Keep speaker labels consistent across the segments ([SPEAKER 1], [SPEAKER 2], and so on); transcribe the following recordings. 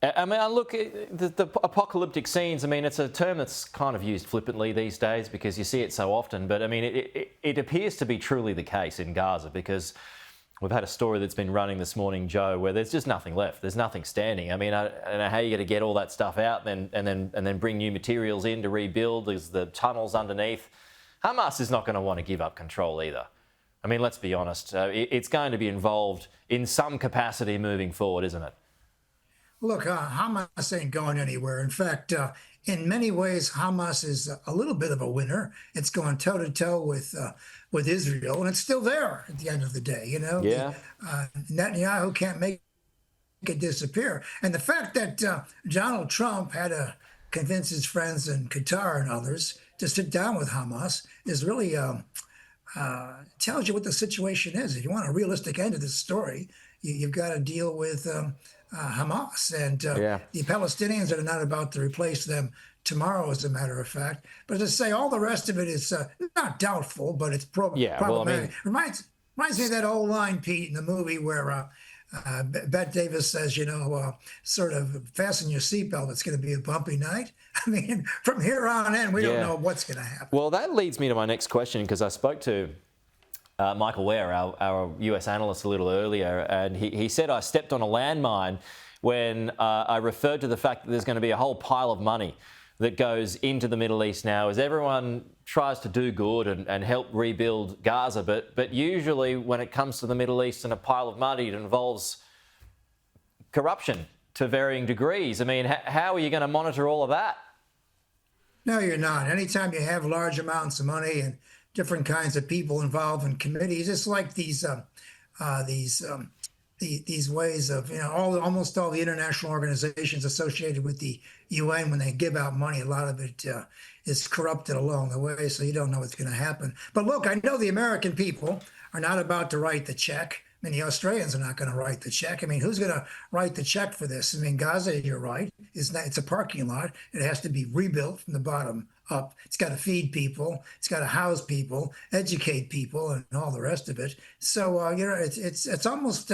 [SPEAKER 1] I mean, look, the apocalyptic scenes, I mean, it's a term that's kind of used flippantly these days because you see it so often. But, I mean, it appears to be truly the case in Gaza because we've had a story that's been running this morning, Joe, where there's just nothing left. There's nothing standing. I mean, I don't know how you're going to get all that stuff out and then bring new materials in to rebuild. There's the tunnels underneath. Hamas is not going to want to give up control either. I mean, let's be honest. It's going to be involved in some capacity moving forward, isn't it?
[SPEAKER 2] Look, Hamas ain't going anywhere. In fact, in many ways, Hamas is a little bit of a winner. It's going toe to toe with Israel, and it's still there at the end of the day. You know,
[SPEAKER 1] yeah.
[SPEAKER 2] Netanyahu can't make it disappear, and the fact that Donald Trump had to convince his friends in Qatar and others to sit down with Hamas is really tells you what the situation is. If you want a realistic end to this story, you've got to deal with Hamas and the Palestinians are not about to replace them tomorrow, as a matter of fact. But to say all the rest of it is not doubtful, but it's problematic.
[SPEAKER 1] Well, I mean,
[SPEAKER 2] reminds me of that old line, Pete, in the movie where Bette Davis says, sort of fasten your seatbelt. It's going to be a bumpy night. I mean, from here on in, we don't know what's going to happen.
[SPEAKER 1] Well, that leads me to my next question because I spoke to Michael Blair, our US analyst, a little earlier, and he said I stepped on a landmine when I referred to the fact that there's going to be a whole pile of money that goes into the Middle East now as everyone tries to do good and help rebuild Gaza. But usually when it comes to the Middle East and a pile of money, it involves corruption to varying degrees. I mean, how are you going to monitor all of that?
[SPEAKER 2] No, you're not. Anytime you have large amounts of money and different kinds of people involved in committees, it's like these ways of, almost all the international organizations associated with the UN, when they give out money, a lot of it is corrupted along the way, so you don't know what's going to happen. But look, I know the American people are not about to write the check. I mean, the Australians are not going to write the check. I mean, who's going to write the check for this? I mean, Gaza, you're right, it's a parking lot. It has to be rebuilt from the bottom up. It's got to feed people. It's got to house people, educate people, and all the rest of it. So, it's almost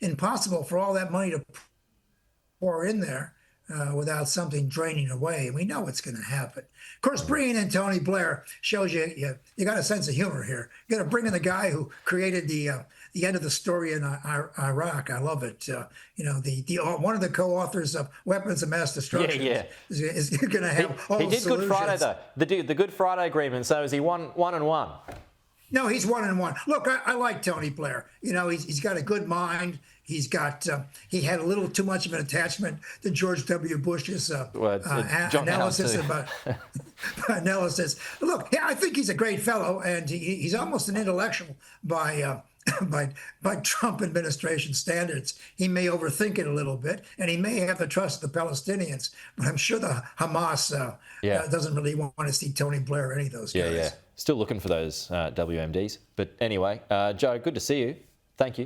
[SPEAKER 2] impossible for all that money to pour in there without something draining away. And we know what's going to happen. Of course, bringing in Tony Blair shows you got a sense of humor here. You got to bring in the guy who created the end of the story in Iraq. I love it. One of the co-authors of Weapons of Mass Destruction is going to have all the solutions.
[SPEAKER 1] He did Good Friday, though. The Good Friday agreement. So is he one and one?
[SPEAKER 2] No, he's 1-1. Look, I like Tony Blair. He's got a good mind. He's got he had a little too much of an attachment to George W. Bush's analysis about analysis. Look, I think he's a great fellow, and he's almost an intellectual by Trump administration standards. He may overthink it a little bit, and he may have to trust the Palestinians. But I'm sure the Hamas doesn't really want to see Tony Blair or any of those guys.
[SPEAKER 1] Still looking for those WMDs. But anyway, Joe, good to see you. Thank you.